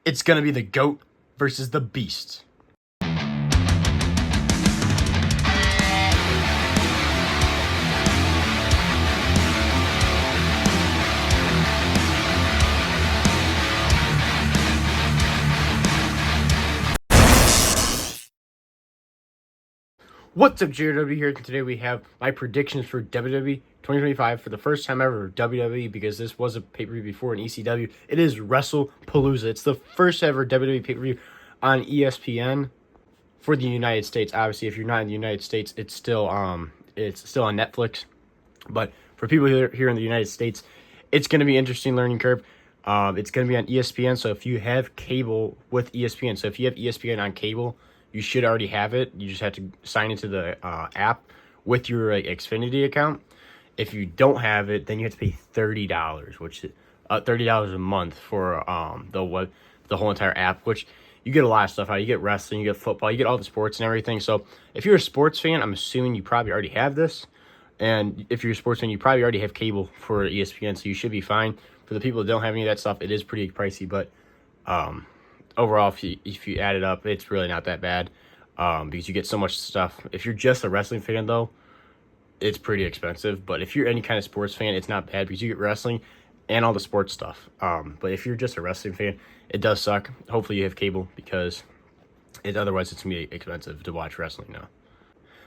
It's going to be the GOAT versus the Beast. What's up, JW here. Today we have my predictions for WWE 2025 for the first time ever for WWE, because this was a pay-per-view before in ECW. It is Wrestlepalooza. It's the first ever WWE pay-per-view on ESPN for the United States. Obviously, if you're not in the United States, it's still on Netflix. But for people here in the United States, it's going to be an interesting learning curve. It's going to be on ESPN. So if you have cable with ESPN, so if you have ESPN on cable, you should already have it. You just have to sign into the app with your Xfinity account. If you don't have it, then you have to pay $30, which is $30 a month for the whole entire app. Which you get a lot of stuff out. You get wrestling, you get football, you get all the sports and everything. So if you're a sports fan, I'm assuming you probably already have this. And if you're a sports fan, you probably already have cable for ESPN, so you should be fine. For the people that don't have any of that stuff, it is pretty pricey, but overall, if you add it up, it's really not that bad, because you get so much stuff. If you're just a wrestling fan, though, it's pretty expensive. But if you're any kind of sports fan, it's not bad, because you get wrestling and all the sports stuff. But if you're just a wrestling fan, it does suck. Hopefully you have cable, because otherwise it's going to be expensive to watch wrestling now.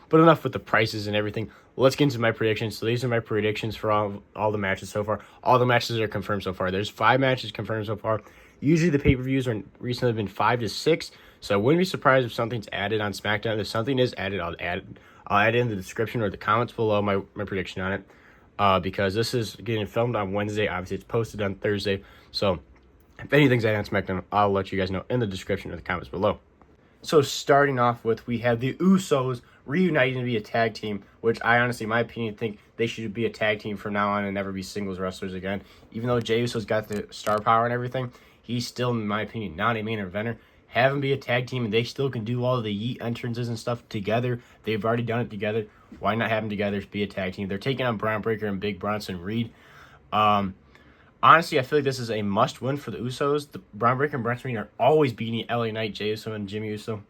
But enough with the prices and everything. Let's get into my predictions. So these are my predictions for all the matches so far. All the matches are confirmed so far. There's 5 matches confirmed so far. Usually the pay-per-views are recently been 5 to 6. So I wouldn't be surprised if something's added on SmackDown. If something is added, I'll add it in the description or the comments below my prediction on it. Because this is getting filmed on Wednesday. Obviously, it's posted on Thursday. So if anything's added on SmackDown, I'll let you guys know in the description or the comments below. So starting off with, we have the Usos reuniting to be a tag team, which I honestly, in my opinion, think they should be a tag team from now on and never be singles wrestlers again. Even though Jey Uso's got the star power and everything, he's still, in my opinion, not a main eventer. Have them be a tag team, and they still can do all the yeet entrances and stuff together. They've already done it together. Why not have them together to be a tag team? They're taking on Braun Breaker and Big Bronson Reed. Honestly, I feel like this is a must-win for the Usos. The Braun Breaker and Bronson Reed are always beating LA Knight, Jey Uso, and Jimmy Uso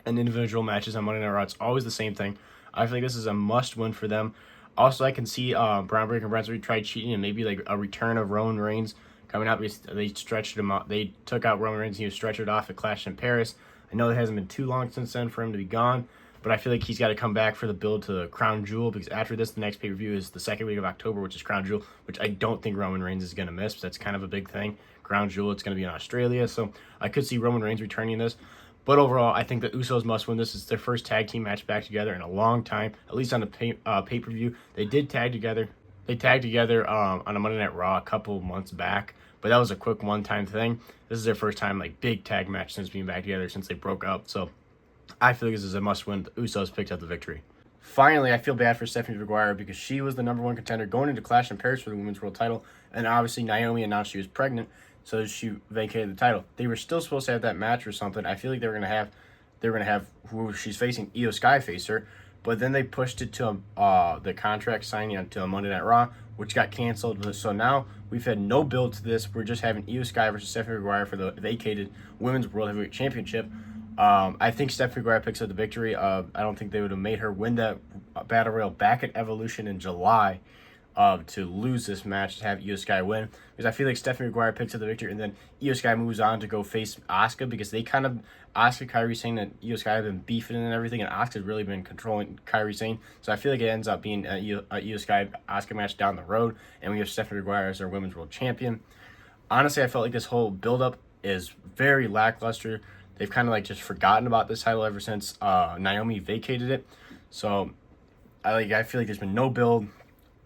in individual matches on Monday Night Raw. It's always the same thing. I feel like this is a must-win for them. Also, I can see Braun Breaker and Bronson Reed try cheating and maybe like a return of Roman Reigns coming out, because they stretched him out. They took out Roman Reigns and he was stretchered off at Clash in Paris. I know it hasn't been too long since then for him to be gone, but I feel like he's got to come back for the build to Crown Jewel, because after this, the next pay-per-view is the second week of October, which is Crown Jewel, which I don't think Roman Reigns is going to miss. But that's kind of a big thing. Crown Jewel, it's going to be in Australia, so I could see Roman Reigns returning this. But overall, I think the Usos must win. This is their first tag team match back together in a long time, at least on the pay-per-view. They did tag together. They tagged together on a Monday Night Raw a couple months back, but that was a quick one-time thing. This is their first time like big tag match since being back together, since they broke up. So I feel like this is a must-win. The Usos picked up the victory. Finally, I feel bad for Stephanie McGuire, because she was the #1 contender going into Clash in Paris for the Women's World Title, and obviously Naomi announced she was pregnant, so she vacated the title. They were still supposed to have that match or something. I feel like they were gonna have who she's facing, Io Sky, face her, but then they pushed it to the contract signing until Monday Night Raw, which got canceled. So now we've had no build to this. We're just having Io Sky versus Stephanie McGuire for the vacated Women's World Heavyweight Championship. I think Stephanie McGuire picks up the victory. I don't think they would have made her win that Battle Royal back at Evolution in July to lose this match, to have Io Sky win, because I feel like Stephanie McGuire picks up the victory, and then Io Sky moves on to go face Asuka, because they kind of, Asuka, Kairi Sane, and Io Sky have been beefing and everything, and Asuka's really been controlling Kairi Sane, so I feel like it ends up being a Io Sky Asuka match down the road, and we have Stephanie McGuire as our Women's World Champion. Honestly, I felt like this whole build-up is very lackluster. They've kind of like just forgotten about this title ever since Naomi vacated it, so I feel like there's been no build,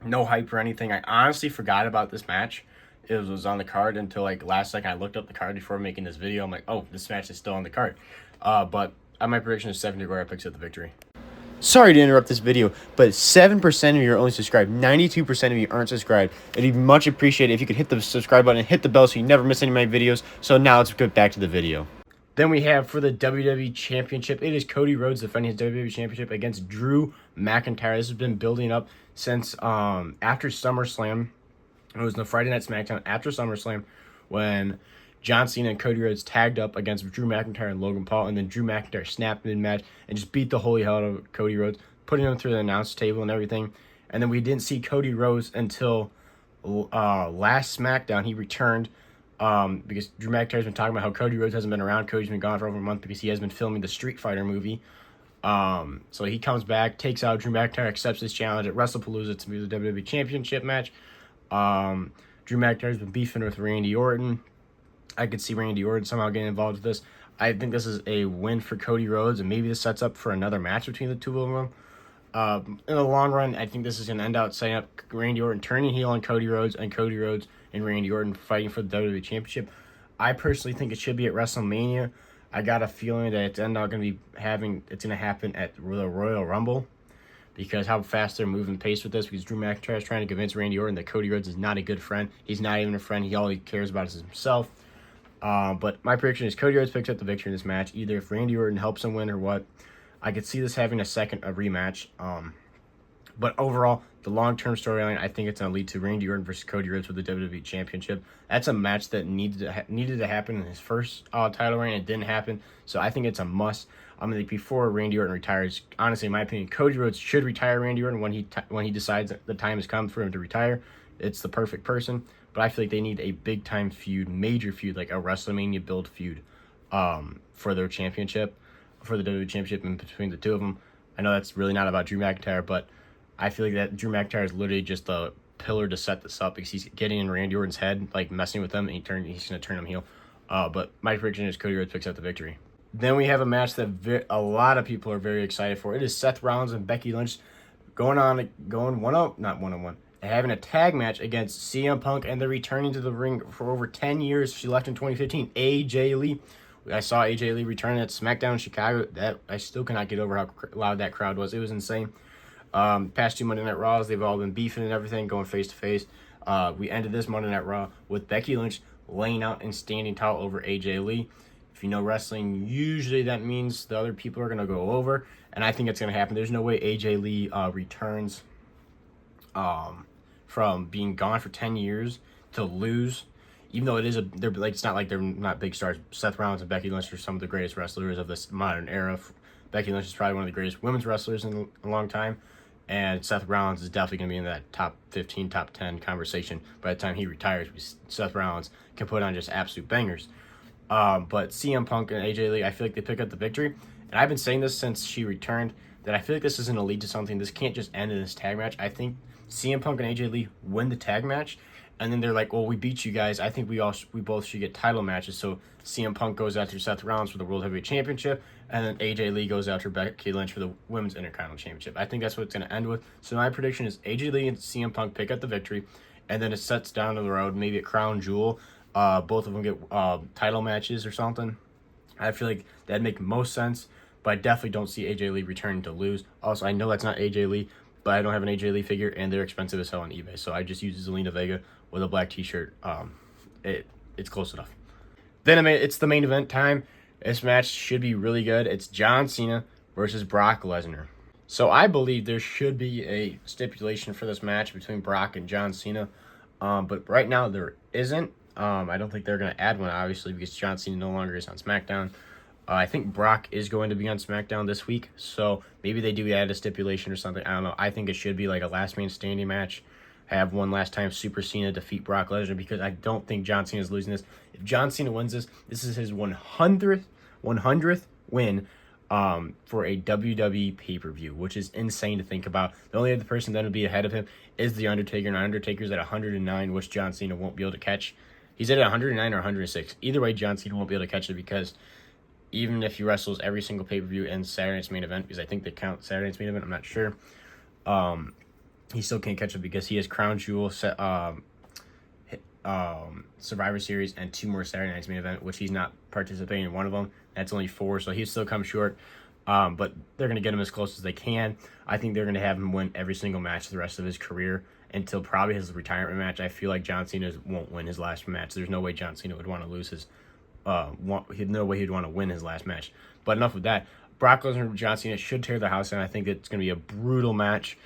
no hype or anything. I honestly forgot about this match. It was on the card until like last second. I looked up the card before making this video. I'm like, oh, this match is still on the card. But my prediction is Stephanie McGuire picks up the victory. Sorry to interrupt this video, but 7% of you are only subscribed. 92% of you aren't subscribed. It'd be much appreciated if you could hit the subscribe button and hit the bell so you never miss any of my videos. So now let's get back to the video. Then we have for the WWE Championship, it is Cody Rhodes defending his WWE Championship against Drew McIntyre. This has been building up since after SummerSlam. It was the Friday Night SmackDown after SummerSlam when John Cena and Cody Rhodes tagged up against Drew McIntyre and Logan Paul, and then Drew McIntyre snapped mid-match and just beat the holy hell out of Cody Rhodes, putting him through the announce table and everything. And then we didn't see Cody Rhodes until last SmackDown. He returned because Drew McIntyre's been talking about how Cody Rhodes hasn't been around. Cody's been gone for over a month because he has been filming the Street Fighter movie. So he comes back, takes out Drew McIntyre, accepts his challenge at WrestlePalooza to be the WWE Championship match. Drew McIntyre's been beefing with Randy Orton. I could see Randy Orton somehow getting involved with this. I think this is a win for Cody Rhodes, and maybe this sets up for another match between the two of them. In the long run, I think this is going to end out setting up Randy Orton turning heel on Cody Rhodes, and Cody Rhodes and Randy Orton fighting for the WWE Championship. I personally think it should be at WrestleMania. I got a feeling that it's going to happen at the Royal Rumble, because how fast they're moving pace with this, because Drew McIntyre is trying to convince Randy Orton that Cody Rhodes is not a good friend. He's not even a friend. All he cares about is himself. But my prediction is Cody Rhodes picks up the victory in this match, either if Randy Orton helps him win or what. I could see this having a rematch. But overall, the long-term storyline, I think it's going to lead to Randy Orton versus Cody Rhodes for the WWE Championship. That's a match that needed to happen in his first title reign. It didn't happen, so I think it's a must. Before Randy Orton retires, honestly, in my opinion, Cody Rhodes should retire Randy Orton when he decides that the time has come for him to retire. It's the perfect person, but I feel like they need a big-time feud, major feud, like a WrestleMania build feud for their championship, for the WWE Championship, in between the two of them. I know that's really not about Drew McIntyre, but I feel like that Drew McIntyre is literally just a pillar to set this up, because he's getting in Randy Orton's head, like messing with him, and he's going to turn him heel. But my prediction is Cody Rhodes picks up the victory. Then we have a match that a lot of people are very excited for. It is Seth Rollins and Becky Lynch going one-on-one, having a tag match against CM Punk, and they're returning to the ring for over 10 years. She left in 2015. AJ Lee. I saw AJ Lee returning at SmackDown in Chicago. That I still cannot get over how loud that crowd was. It was insane. Past two Monday Night Raws, they've all been beefing and everything, going face to face. We ended this Monday Night Raw with Becky Lynch laying out and standing tall over AJ Lee. If you know wrestling, usually that means the other people are going to go over, and I think it's going to happen. There's no way AJ Lee returns from being gone for 10 years to lose, even though it's not like they're not big stars. Seth Rollins and Becky Lynch are some of the greatest wrestlers of this modern era. Becky Lynch is probably one of the greatest women's wrestlers in a long time, and Seth Rollins is definitely going to be in that top 15, top 10 conversation by the time he retires. Seth Rollins can put on just absolute bangers. But CM Punk and AJ Lee, I feel like they pick up the victory. And I've been saying this since she returned, that I feel like this is going to lead to something. This can't just end in this tag match. I think CM Punk and AJ Lee win the tag match, and then they're like, well, we beat you guys. I think we both should get title matches. So CM Punk goes after Seth Rollins for the World Heavyweight Championship, and then AJ Lee goes after Becky Lynch for the Women's Intercontinental Championship. I think that's what it's going to end with. So my prediction is AJ Lee and CM Punk pick up the victory, and then it sets down the road, maybe at Crown Jewel. Both of them get title matches or something. I feel like that'd make most sense, but I definitely don't see AJ Lee returning to lose. Also, I know that's not AJ Lee, but I don't have an AJ Lee figure, and they're expensive as hell on eBay, so I just use Zelina Vega with a black t-shirt. It's close enough. Then it's the main event time. This match should be really good. It's John Cena versus Brock Lesnar. So I believe there should be a stipulation for this match between Brock and John Cena, but right now there isn't. I don't think they're going to add one, obviously, because John Cena no longer is on SmackDown. I think Brock is going to be on SmackDown this week, so maybe they do add a stipulation or something. I don't know. I think it should be like a last man standing match. Have one last time Super Cena defeat Brock Lesnar, because I don't think John Cena is losing this. If John Cena wins this, this is his 100th win for a WWE pay-per-view, which is insane to think about. The only other person that would be ahead of him is The Undertaker, and Undertaker's at 109, which John Cena won't be able to catch. He's at 109 or 106. Either way, John Cena won't be able to catch it, because even if he wrestles every single pay-per-view and Saturday Night's Main Event, because I think they count Saturday Night's Main Event, I'm not sure, he still can't catch it because he has Crown Jewel, Survivor Series, and 2 more Saturday Night's Main Event, which he's not participating in one of them. That's only 4, so he'll still come short. But they're going to get him as close as they can. I think they're going to have him win every single match the rest of his career until probably his retirement match. I feel like John Cena won't win his last match. There's no way John Cena would want to lose his no way he'd want to win his last match. But enough with that. Brock Lesnar and John Cena should tear the house down. I think it's going to be a brutal match.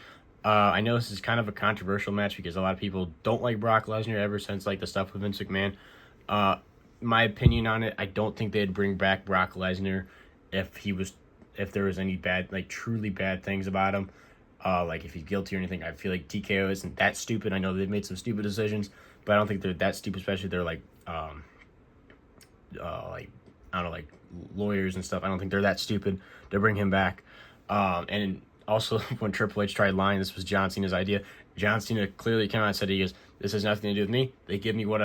I know this is kind of a controversial match because a lot of people don't like Brock Lesnar ever since like the stuff with Vince McMahon. my opinion on it, I don't think they'd bring back Brock Lesnar if there was any bad, like truly bad things about him. Like if he's guilty or anything. I feel like TKO isn't that stupid. I know they've made some stupid decisions, but I don't think they're that stupid, especially they're like I don't know, like lawyers and stuff. I don't think they're that stupid to bring him back. And also when Triple H tried lying, this was John Cena's idea. John Cena clearly came out and said, he goes, "This has nothing to do with me. They give me what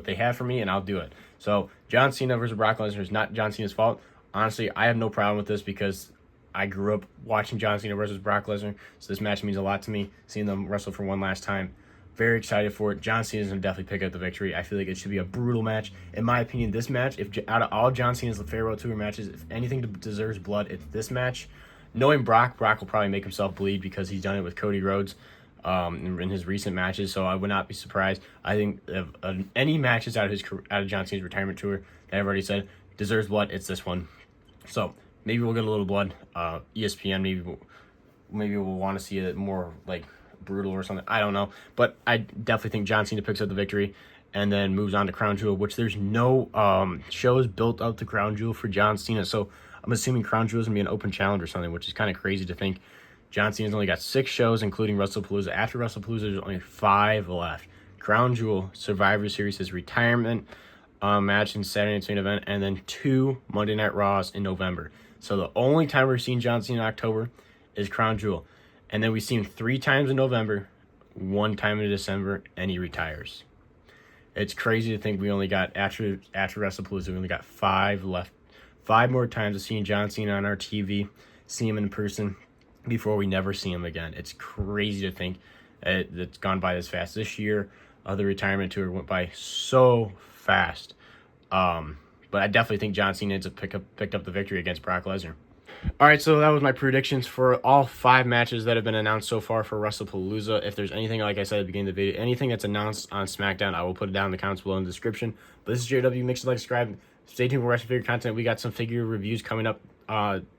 they have for me, and I'll do it." So John Cena versus Brock Lesnar is not John Cena's fault. Honestly, I have no problem with this because I grew up watching John Cena versus Brock Lesnar, so this match means a lot to me. Seeing them wrestle for one last time, very excited for it. John Cena's gonna definitely pick up the victory. I feel like it should be a brutal match. In my opinion, this match, if out of all John Cena's farewell tour matches, if anything deserves blood, it's this match. Knowing Brock will probably make himself bleed because he's done it with Cody Rhodes in his recent matches, so I would not be surprised. I think if any matches out of John Cena's retirement tour that I've already said deserves blood, it's this one. So maybe we'll get a little blood. ESPN maybe we'll want to see it more like brutal or something. I don't know, but I definitely think John Cena picks up the victory and then moves on to Crown Jewel, which there's no shows built up to Crown Jewel for John Cena, so I'm assuming Crown Jewel is gonna be an open challenge or something, which is kind of crazy to think. John Cena's only got 6 shows, including Wrestlepalooza. After Wrestlepalooza, there's only 5 left. Crown Jewel, Survivor Series, his retirement match in Saturday Night's Main Event, and then 2 Monday Night Raws in November. So the only time we're seeing John Cena in October is Crown Jewel. And then we see him 3 times in November, 1 time in December, and he retires. It's crazy to think we only got, after Wrestlepalooza, we only got 5 left. 5 more times of seeing John Cena on our TV, see him in person, before we never see him again. It's crazy to think it's gone by this fast. This year, the retirement tour went by so fast. But I definitely think John Cena picked up the victory against Brock Lesnar. All right, so that was my predictions for all 5 matches that have been announced so far for Wrestlepalooza. If there's anything, like I said at the beginning of the video, anything that's announced on SmackDown, I will put it down in the comments below in the description. But this is JW. Make sure to like, subscribe. Stay tuned for wrestling figure content. We got some figure reviews coming up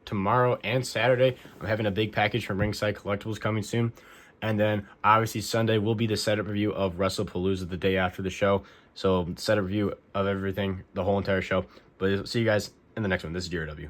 tomorrow and Saturday. I'm having a big package from Ringside Collectibles coming soon. And then, obviously, Sunday will be the setup review of Wrestlepalooza the day after the show. So, setup review of everything, the whole entire show. But see you guys in the next one. This is JW.